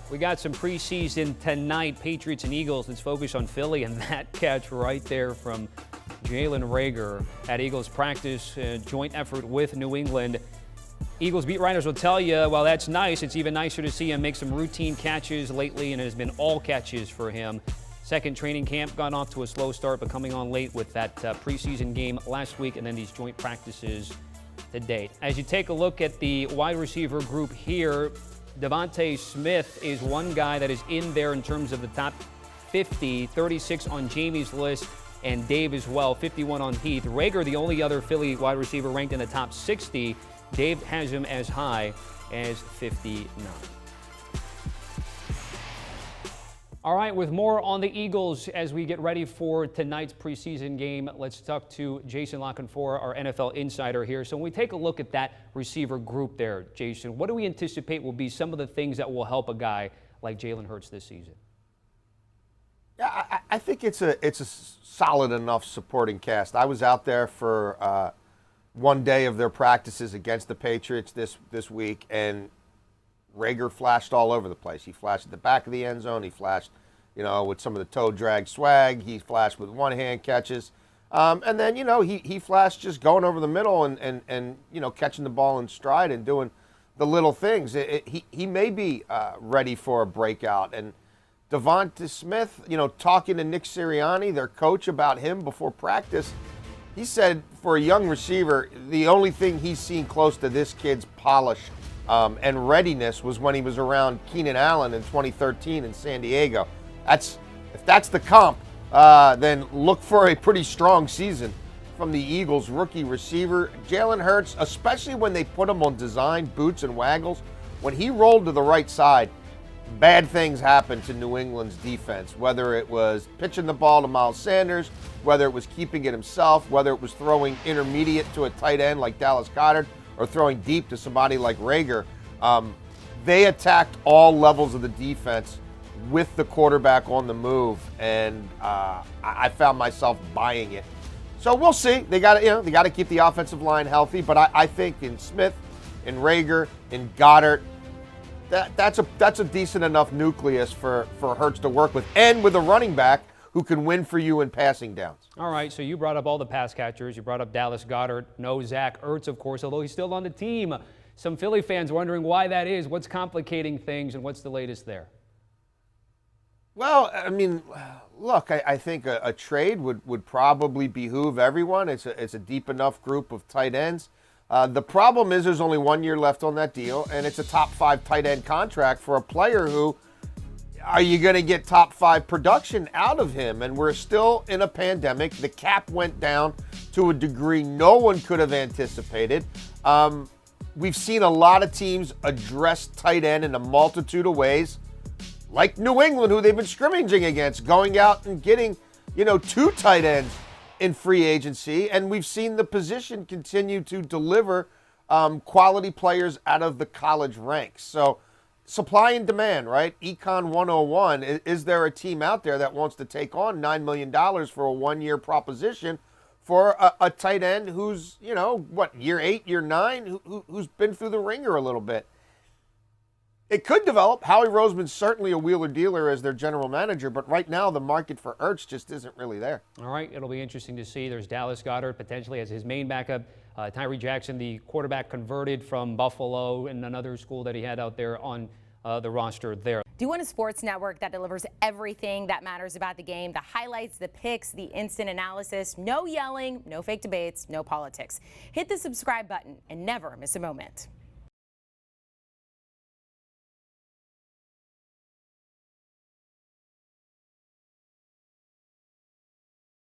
We got some preseason tonight, Patriots and Eagles. Let's focus on Philly and that catch right there from Jalen Reagor at Eagles practice, joint effort with New England. Eagles beat writers will tell you, while that's nice, it's even nicer to see him make some routine catches lately, and it has been all catches for him. Second training camp got off to a slow start, but coming on late with that preseason game last week and then these joint practices to date. As you take a look at the wide receiver group here, Devontae Smith is one guy that is in there in terms of the top 50, 36 on Jamie's list, and Dave as well, 51 on Heath. Reagor, the only other Philly wide receiver ranked in the top 60. Dave has him as high as 59. All right, with more on the Eagles as we get ready for tonight's preseason game, let's talk to Jason La Canfora, our NFL insider here. So when we take a look at that receiver group there, Jason, what do we anticipate will be some of the things that will help a guy like Jalen Hurts this season? Yeah, I think it's a solid enough supporting cast. I was out there for one day of their practices against the Patriots this week, and Reagor flashed all over the place. He flashed at the back of the end zone. He flashed, with some of the toe drag swag. He flashed with one-hand catches. And then, he flashed just going over the middle and catching the ball in stride and doing the little things. He may be ready for a breakout. And Devontae Smith, talking to Nick Sirianni, their coach, about him before practice, he said for a young receiver, the only thing he's seen close to this kid's polish and readiness was when he was around Keenan Allen in 2013 in San Diego. If that's the comp, then look for a pretty strong season from the Eagles' rookie receiver. Jalen Hurts, especially when they put him on design boots and waggles, when he rolled to the right side, bad things happened to New England's defense, whether it was pitching the ball to Miles Sanders, whether it was keeping it himself, whether it was throwing intermediate to a tight end like Dallas Goedert, or throwing deep to somebody like Reagor. They attacked all levels of the defense with the quarterback on the move, and I found myself buying it. So we'll see. They got to keep the offensive line healthy, but I think in Smith, in Reagor, in Goddard, that's a decent enough nucleus for Hurts to work with, and with a running back who can win for you in passing downs. All right, so you brought up all the pass catchers. You brought up Dallas Goedert. No Zach Ertz, of course, although he's still on the team. Some Philly fans wondering why that is. What's complicating things, and what's the latest there? Well, I mean, look, I think a trade would probably behoove everyone. It's a deep enough group of tight ends. The problem is there's only 1 year left on that deal, and it's a top 5 tight end contract for a player who, are you going to get top 5 production out of him? And we're still in a pandemic. The cap went down to a degree no one could have anticipated. We've seen a lot of teams address tight end in a multitude of ways, like New England, who they've been scrimmaging against, going out and getting, 2 tight ends in free agency. And we've seen the position continue to deliver quality players out of the college ranks. So supply and demand, right? Econ 101. Is there a team out there that wants to take on $9 million for a 1 year proposition for a tight end who's, year 8, year 9, who's been through the ringer a little bit? It could develop. Howie Roseman's certainly a wheeler dealer as their general manager, but right now the market for Ertz just isn't really there. All right, it'll be interesting to see. There's Dallas Goedert potentially as his main backup. Tyree Jackson, the quarterback converted from Buffalo, and another school that he had out there on the roster there. Do you want a sports network that delivers everything that matters about the game? The highlights, the picks, the instant analysis, no yelling, no fake debates, no politics. Hit the subscribe button and never miss a moment.